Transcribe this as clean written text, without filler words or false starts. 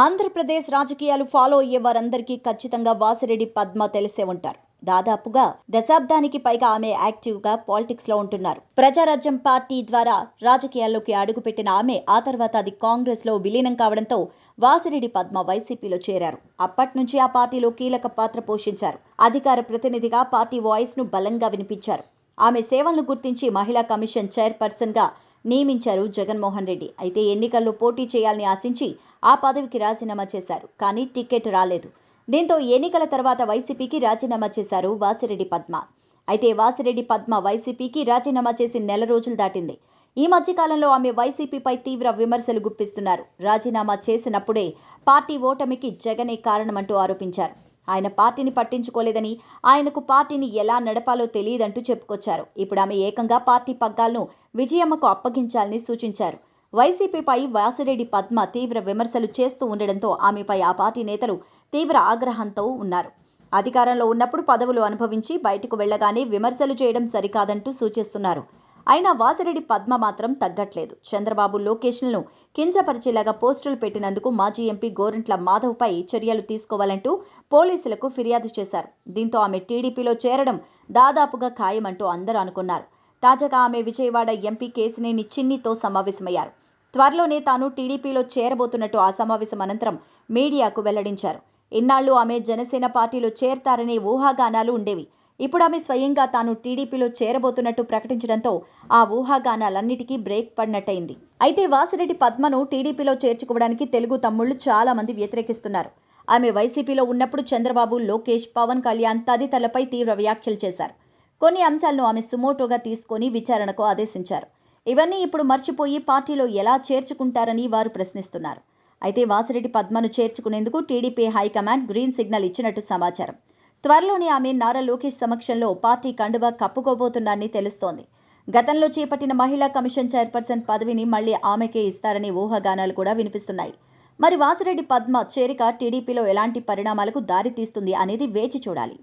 ఆంధ్రప్రదేశ్ రాజకీయాలు ఫాలో అయ్యే వారందరికీ ఖచ్చితంగా వాసిరెడ్డి పద్మ తెలిసే ఉంటారు. దాదాపుగా దశాబ్దానికి పైగా ఆమె యాక్టివ్గా పాలిటిక్స్లో ఉంటున్నారు. ప్రజారాజ్యం పార్టీ ద్వారా రాజకీయాల్లోకి అడుగుపెట్టిన ఆమె ఆ తర్వాత అది కాంగ్రెస్లో విలీనం కావడంతో వాసిరెడ్డి పద్మ వైసీపీలో చేరారు. అప్పటి నుంచి ఆ పార్టీలో కీలక పాత్ర పోషించారు. అధికార ప్రతినిధిగా పార్టీ వాయిస్ను బలంగా వినిపించారు. ఆమె సేవలను గుర్తించి మహిళా కమిషన్ చైర్పర్సన్గా నియమించారు జగన్మోహన్ రెడ్డి. అయితే ఎన్నికల్లో పోటీ చేయాలని ఆశించి ఆ పదవికి రాజీనామా చేశారు. కానీ టికెట్ రాలేదు. దీంతో ఎన్నికల తర్వాత వైసీపీకి రాజీనామా చేశారు వాసిరెడ్డి పద్మ. అయితే వాసిరెడ్డి పద్మ వైసీపీకి రాజీనామా చేసి నెల రోజులు దాటింది. ఈ మధ్యకాలంలో ఆమె వైసీపీపై తీవ్ర విమర్శలు గుప్పిస్తున్నారు. రాజీనామా చేసినప్పుడే పార్టీ ఓటమికి జగనే కారణమంటూ ఆరోపించారు. ఆయన పార్టీని పట్టించుకోలేదని, ఆయనకు పార్టీని ఎలా నడపాలో తెలియదంటూ చెప్పుకొచ్చారు. ఇప్పుడు ఆమె ఏకంగా పార్టీ పగ్గాలను విజయమ్మకు అప్పగించాలని సూచించారు. వైసీపీపై వాసిరెడ్డి పద్మ తీవ్ర విమర్శలు చేస్తూ ఉండడంతో ఆమెపై ఆ పార్టీ నేతలు తీవ్ర ఆగ్రహంతో ఉన్నారు. అధికారంలో ఉన్నప్పుడు పదవులు అనుభవించి బయటకు వెళ్లగానే విమర్శలు చేయడం సరికాదంటూ సూచిస్తున్నారు. అయినా వాసిరెడ్డి పద్మ మాత్రం తగ్గట్లేదు. చంద్రబాబు లోకేష్లను కించపరిచేలాగా పోస్టులు పెట్టినందుకు మాజీ ఎంపీ గోరంట్ల మాధవ్పై చర్యలు తీసుకోవాలంటూ పోలీసులకు ఫిర్యాదు చేశారు. దీంతో ఆమె టీడీపీలో చేరడం దాదాపుగా ఖాయమంటూ అందరూ అనుకున్నారు. తాజాగా ఆమె విజయవాడ ఎంపీ కేశినేని చిన్నితో సమావేశమయ్యారు. త్వరలోనే తాను టీడీపీలో చేరబోతున్నట్టు ఆ సమావేశం అనంతరం మీడియాకు వెల్లడించారు. ఇన్నాళ్లు ఆమె జనసేన పార్టీలో చేరతారనే ఊహాగానాలు ఉండేవి. ఇప్పుడు ఆమె స్వయంగా తాను టీడీపీలో చేరబోతున్నట్టు ప్రకటించడంతో ఆ ఊహాగానాలన్నిటికీ బ్రేక్ పడినట్టయింది. అయితే వాసిరెడ్డి పద్మను టీడీపీలో చేర్చుకోవడానికి తెలుగు తమ్ముళ్లు చాలా మంది వ్యతిరేకిస్తున్నారు. ఆమె వైసీపీలో ఉన్నప్పుడు చంద్రబాబు, లోకేష్, పవన్ కళ్యాణ్ తదితరులపై తీవ్ర వ్యాఖ్యలు చేశారు. కొన్ని అంశాలను ఆమె సుమోటోగా తీసుకొని విచారణకు ఆదేశించారు. ఇవన్నీ ఇప్పుడు మర్చిపోయి పార్టీలో ఎలా చేర్చుకుంటారని వారు ప్రశ్నిస్తున్నారు. అయితే వాసిరెడ్డి పద్మను చేర్చుకునేందుకు టీడీపీ హైకమాండ్ గ్రీన్ సిగ్నల్ ఇచ్చినట్టు సమాచారం. త్వరలోనే ఆమె నారా లోకేష్ సమక్షంలో పార్టీ కండువా కప్పుకోబోతున్నారని తెలుస్తోంది. గతంలో చేపట్టిన మహిళా కమిషన్ చైర్పర్సన్ పదవిని మళ్లీ ఆమెకే ఇస్తారనే ఊహాగానాలు కూడా వినిపిస్తున్నాయి. మరి వాసిరెడ్డి పద్మ చేరిక టీడీపీలో ఎలాంటి పరిణామాలకు దారితీస్తుంది అనేది వేచి చూడాలి.